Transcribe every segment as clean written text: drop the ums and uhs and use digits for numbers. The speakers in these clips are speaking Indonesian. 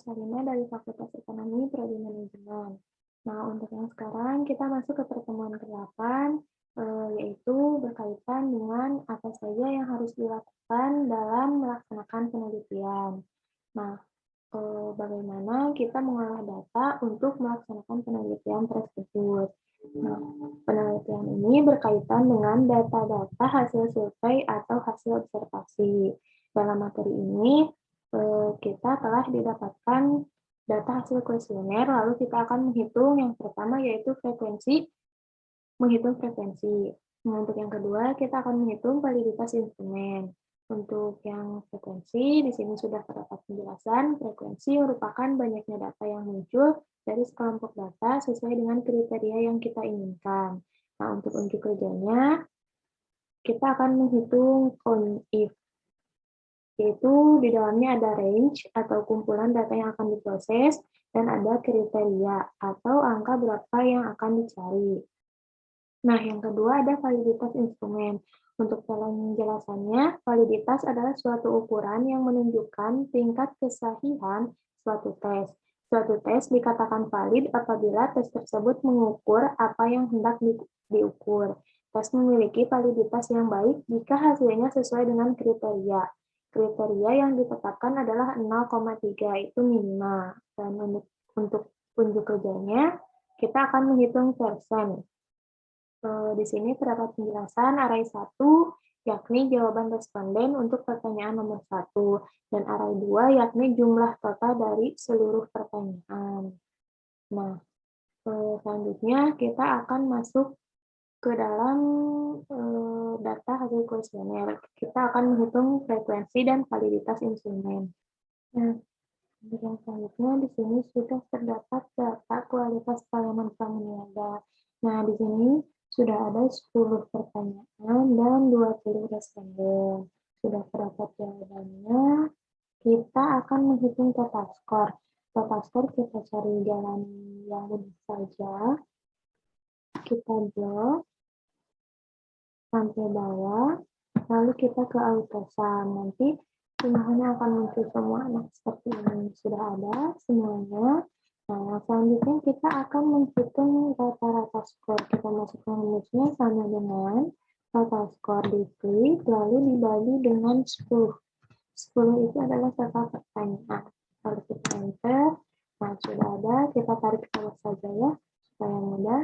Sarina dari Fakultas Ekonomi Prodi Manajemen. Nah, untuk yang sekarang kita masuk ke pertemuan ke-8, yaitu berkaitan dengan apa saja yang harus dilakukan dalam melaksanakan penelitian. Nah, bagaimana kita mengolah data untuk melaksanakan penelitian tersebut. Nah, penelitian ini berkaitan dengan data-data hasil survei atau hasil observasi. Dalam materi ini, kita telah didapatkan data hasil kuesioner, lalu kita akan menghitung yang pertama yaitu menghitung frekuensi. Nah, untuk yang kedua, kita akan menghitung validitas instrumen. Untuk yang frekuensi, di sini sudah terdapat penjelasan, frekuensi merupakan banyaknya data yang muncul dari sekelompok data sesuai dengan kriteria yang kita inginkan. Nah, untuk unjuk kerjanya, kita akan menghitung count if, yaitu di dalamnya ada range atau kumpulan data yang akan diproses, dan ada kriteria atau angka berapa yang akan dicari. Nah, yang kedua ada validitas instrumen. Untuk penjelasannya, validitas adalah suatu ukuran yang menunjukkan tingkat kesahihan suatu tes. Suatu tes dikatakan valid apabila tes tersebut mengukur apa yang hendak diukur. Tes memiliki validitas yang baik jika hasilnya sesuai dengan kriteria. Kriteria yang ditetapkan adalah 0,3, itu minimal. Dan untuk unjuk kerjanya, kita akan menghitung persen. Di sini terdapat penjelasan array 1, yakni jawaban responden untuk pertanyaan nomor 1, dan array 2, yakni jumlah total dari seluruh pertanyaan. Nah, selanjutnya kita akan masuk ke dalam data hasil kuesioner. Kita akan menghitung frekuensi dan validitas instrumen. Nah, yang selanjutnya di sini sudah terdapat data kualitas pelayanan pramuniaga. Nah, di sini sudah ada 10 pertanyaan dan 20 responden. Sudah terdapat jawabannya. Kita akan menghitung total skor. Total skor kita cari jalan yang mudah saja. Kita blok sampai bawah, lalu kita ke autosum. Nanti jumlahnya akan muncul semua. Nah, seperti ini sudah ada semuanya. Nah, selanjutnya kita akan menghitung rata-rata skor. Kita masukkan rumusnya sama dengan total skor diklik, lalu dibagi dengan 10. 10 itu adalah total pertanyaan. Kalau kita enter, nah sudah ada, kita tarik ke bawah saja ya, supaya mudah.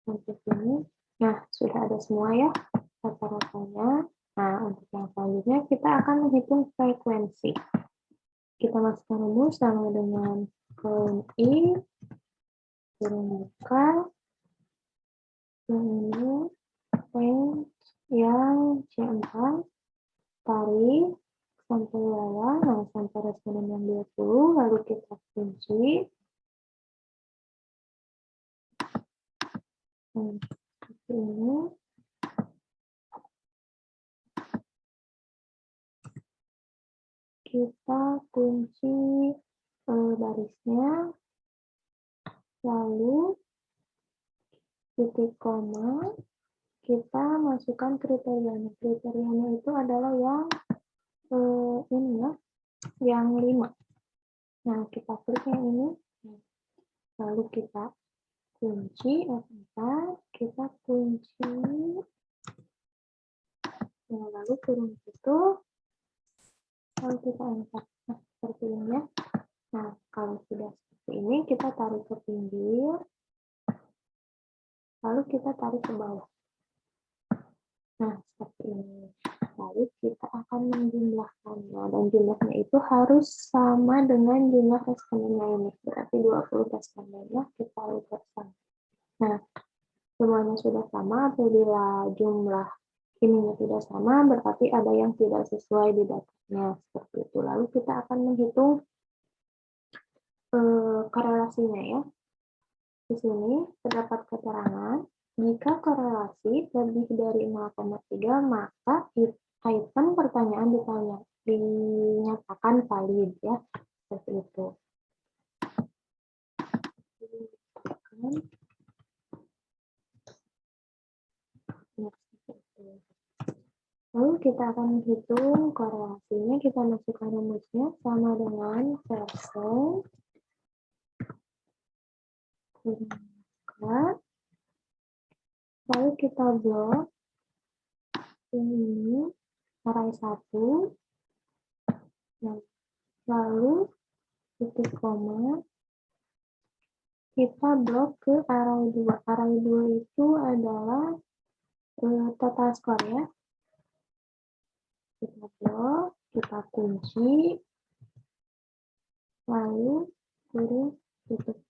Untuk ini, nah sudah ada semua ya, rata-ratanya. Nah, untuk yang selanjutnya kita akan menghitung frekuensi. Kita masukkan rumus sama dengan count if, kurung buka, yang ini, range yang C4, tarik, sampai bawah, nah sampai responden yang 20, lalu kita kunci. Nah, seperti ini. Kita kunci barisnya, lalu titik koma, kita masukkan kriterianya. Kriterianya itu adalah yang ini ya, yang 5. Nah, kita klik yang ini, lalu kita kunci F4, kita kunci, nah, lalu kurung tutup, lalu kita enter. Nah, seperti ini ya. Nah, kalau sudah seperti ini, kita tarik ke pinggir, lalu kita tarik ke bawah. Nah, seperti ini. Lalu kita akan menjumlahkannya, dan jumlahnya itu harus sama dengan jumlah respondennya ini. Berarti 20 respondennya kita ubahkan. Nah, semuanya sudah sama. Apabila jumlah ininya tidak sama, berarti ada yang tidak sesuai di datanya. Seperti itu. Lalu kita akan menghitung korelasinya ya. Di sini terdapat keterangan, jika korelasi lebih dari 0,3, maka item pertanyaan dinyatakan valid ya. Seperti itu. Lalu kita akan hitung korelasinya, kita masukkan rumusnya sama dengan persen kurang. Lalu kita blok ini array 1, lalu titik koma, kita blok ke array 2. Array 2 itu adalah total score ya. Kita blok, kita kunci, lalu tulis tutup.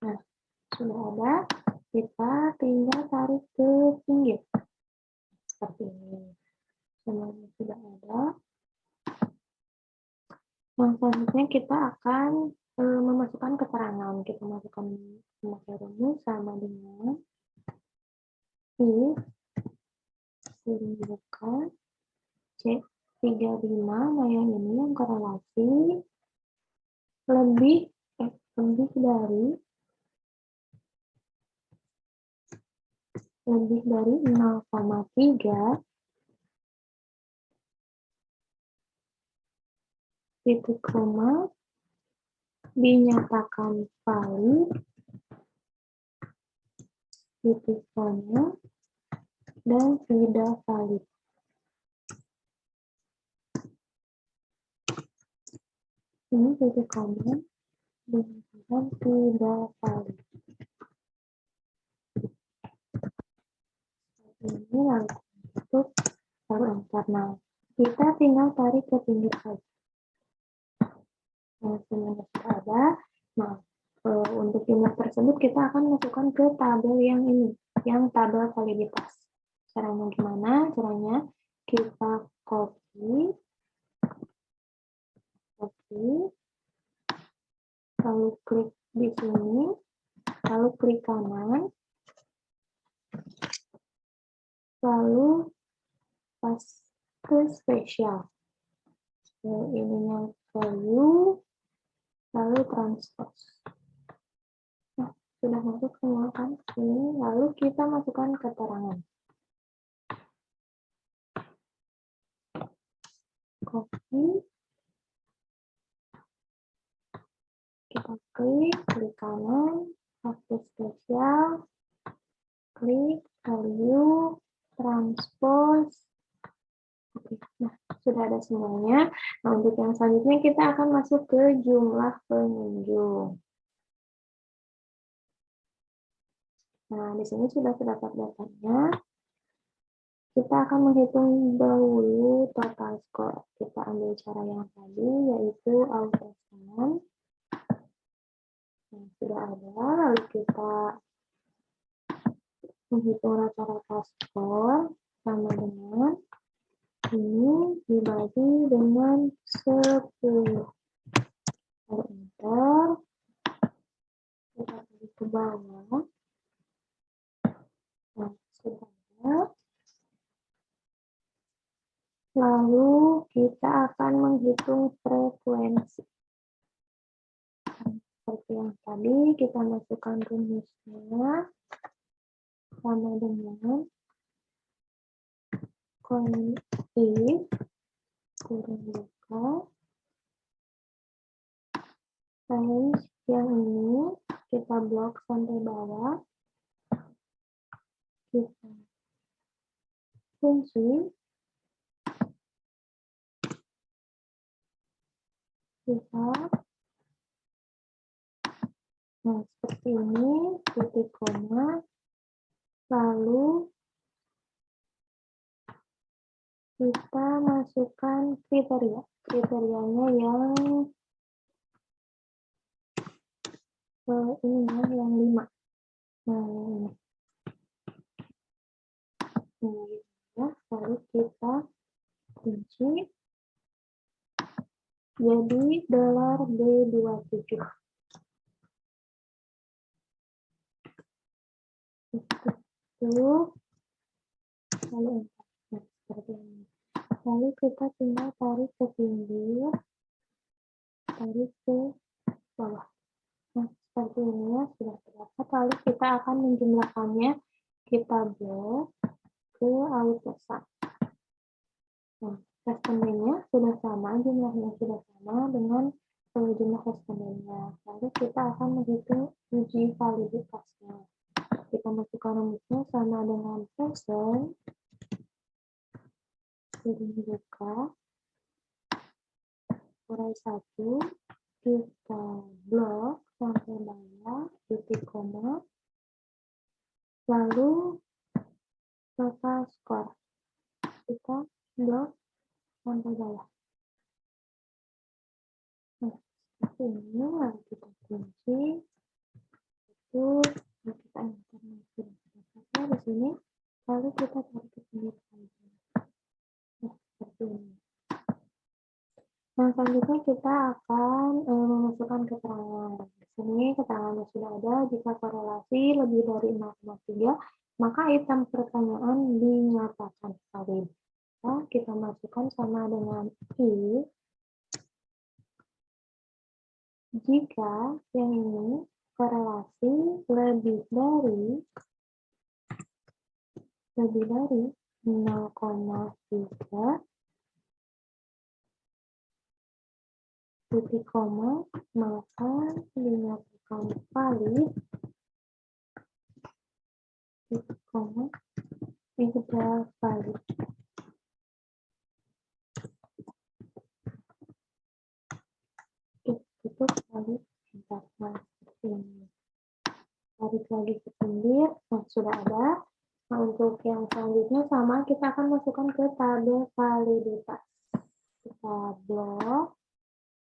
Nah, sudah ada, kita tinggal tarik ke pinggir. Seperti ini. Semuanya sudah ada. Nah, selanjutnya kita akan memasukkan keterangan. Kita masukkan memakai rumus sama dengan if bukan C35, nah yang ini yang korelasi lebih dari 0,3 titik koma dinyatakan valid titik koma dan tidak valid. Ini titik koma dinyatakan tidak valid. Ini lalu tutup, lalu enter. Nah, kita tinggal tarik ke pinggir saja. Nah, semuanya sudah ada. Nah, untuk jumlah tersebut kita akan masukkan ke tabel yang ini, yang tabel validitas. Caranya gimana? Caranya kita copy, lalu klik di sini, lalu klik kanan, lalu pas ke spesial. Ininya value, lalu transpose. Nah, sudah masuk semua kan ini, lalu kita masukkan keterangan. Copy, kita klik kanan, paste spesial, klik value, transpose. Oke, nah sudah ada semuanya. Nah, untuk yang selanjutnya kita akan masuk ke jumlah pengunjung. Nah, di sini sudah terdapat datanya. Kita akan menghitung dahulu total score. Kita ambil cara yang tadi, yaitu auto sum. Nah, sudah ada, lalu kita menghitung rata-rata skor sama dengan ini dibagi dengan 10. Lalu enter, kita tarik ke bawah. Nah, sudah ada. Lalu kita akan menghitung frekuensi. Seperti yang tadi, kita masukkan rumusnya sama dengan if kurang buka range yang ini kita blok sampai bawah, kita kunci, kita nah seperti ini, titik koma, lalu kita masukkan kriterianya yang ini yang 5. Nah, ini ya, lalu kita kunci jadi $B27. Itu lalu nah, seperti ini. Lalu kita tinggal tarik ke pinggir, tarik ke bawah. Nah, seperti ini ya, sudah terdapat. Lalu kita akan menjumlahkannya, kita blok ke auto sum. Nah, respondennya sudah sama, jumlahnya sudah sama dengan jumlah respondennya. Lalu kita akan menghitung uji validitasnya. Kita masukkan rumusnya sama dengan person, buka, urai 1, kita blok sampai bawah, titik koma, lalu total skor. Kita blok sampai bawah. Nah, seperti ini, lalu kita kunci. Itu kita enter di sini, lalu kita tarik ke pinggir saja. Nah, seperti ini. Nah, selanjutnya kita akan memasukkan keterangan. Di sini keterangannya sudah ada, jika korelasi lebih dari 0,3, maka item pertanyaan dinyatakan valid. Nah, kita masukkan sama dengan if, jika yang ini korelasi lebih dari 0,3, titik koma, maka dinyatakan valid, titik koma, tidak valid. Tutup valid, nah, seperti ini. Tarik lagi ke pinggir, nah sudah ada. Nah, untuk yang selanjutnya sama, kita akan masukkan ke tabel validitas. Kita blok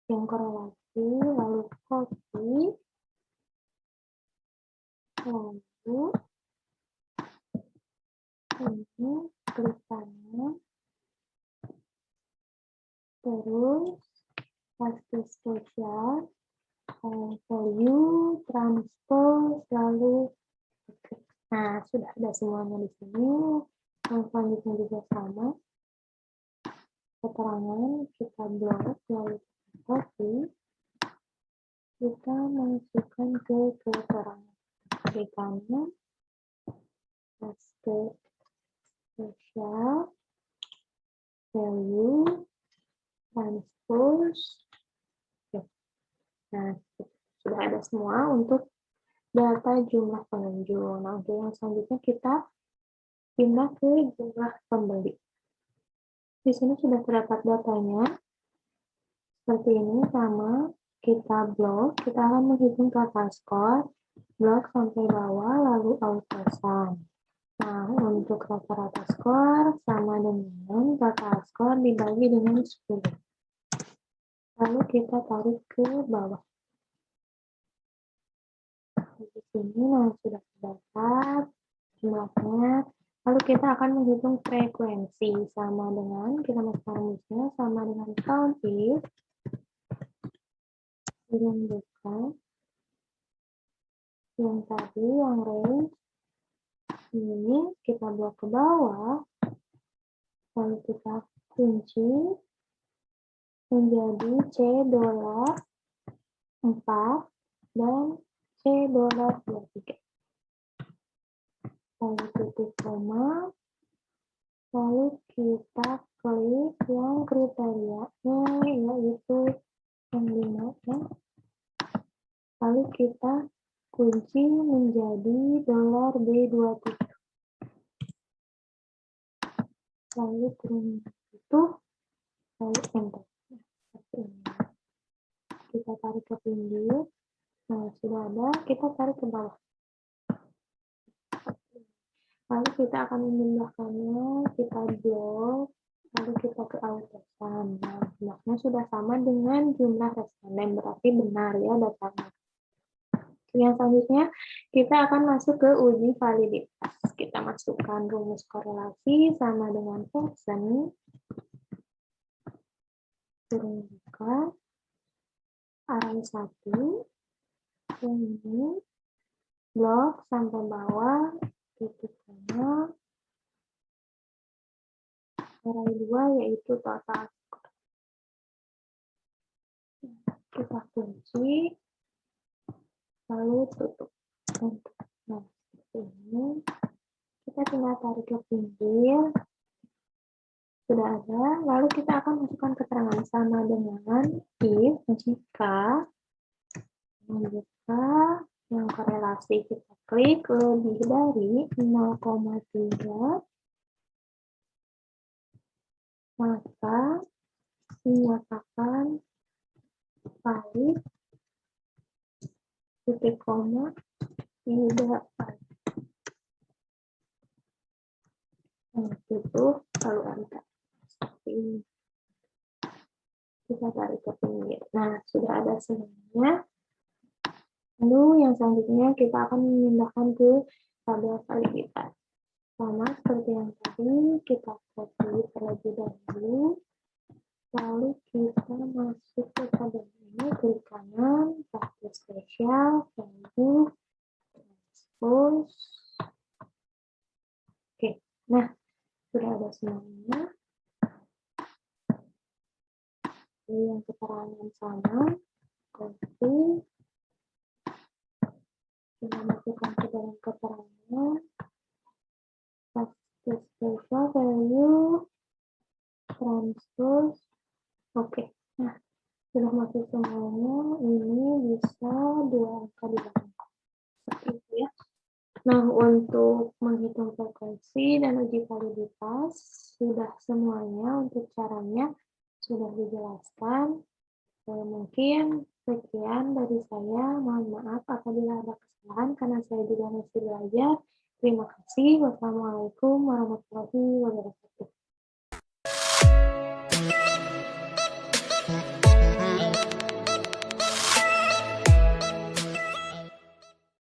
yang korelasi, lalu copy, lalu ini klik kanan, terus paste spesial, value, transpose, lalu nah sudah ada semuanya di sini. Yang selanjutnya juga sama, keterangan kita blok, lalu copy, kita masukkan ke keterangan. Klik kanan, paste spesial, value, transpose. Oke. Nah, sudah ada semua untuk data jumlah pengunjung. Nah, untuk yang selanjutnya kita pindah ke jumlah pembeli. Di sini sudah terdapat datanya. Seperti ini, sama. Kita blok, kita akan menghitung total skor, blok sampai bawah, lalu auto sum. Nah, untuk rata-rata skor sama dengan total skor dibagi dengan 10. Lalu kita tarik ke bawah. Di sini nah, sudah terdapat jumlahnya. Lalu kita akan menghitung frekuensi sama dengan, kita masukkan rumusnya sama dengan count if, buka, yang tadi, yang range, ini kita blok ke bawah, lalu kita kunci menjadi C $4 dan C $23. Lalu titik koma, lalu kita klik yang kriterianya yaitu yang 5 ya. Lalu kita kunci menjadi $B27. Lalu turun itu, lalu enter. Seperti ini. Kita tarik ke pinggir. Nah, sudah ada, kita tarik ke bawah. Lalu kita akan memindahkannya, kita blok, lalu kita ke auto sum. Nah, jumlahnya sudah sama dengan jumlah responden, berarti benar ya datanya. Yang selanjutnya, kita akan masuk ke uji validitas. Kita masukkan rumus korelasi sama dengan person, turun buka, array 1, yang ini, blok sampai bawah, titik koma, array 2 yaitu total skor. Kita kunci, lalu tutup. Nah, seperti ini. Kita tinggal tarik ke pinggir. Sudah ada, lalu kita akan masukkan keterangan sama dengan if jika yang korelasi kita klik lebih dari 0,3, maka dinyatakan valid, titik koma, tidak valid. Itu lalu enter. Seperti ini. Kita tarik ke pinggir. Nah, sudah ada semuanya. Lalu yang selanjutnya kita akan memindahkan ke tabel validitas. Sama seperti yang tadi, kita copy terlebih dahulu. Lalu kita masuk ke tabel ini, klik kanan, pakai spesial, value, transpose. Oke, nah sudah ada semuanya. Yang keterangan sama, copy, kita masukkan ke dalam keterangan, pakai spesial, value, transpose. Oke, nah sudah masuk semuanya, ini bisa 2 angka di belakang. Seperti itu ya. Nah, untuk menghitung frekuensi dan uji validitas, sudah semuanya untuk caranya sudah dijelaskan. Mungkin sekian dari saya. Mohon maaf apabila ada kesalahan karena saya juga masih belajar. Terima kasih. Wassalamualaikum warahmatullahi wabarakatuh.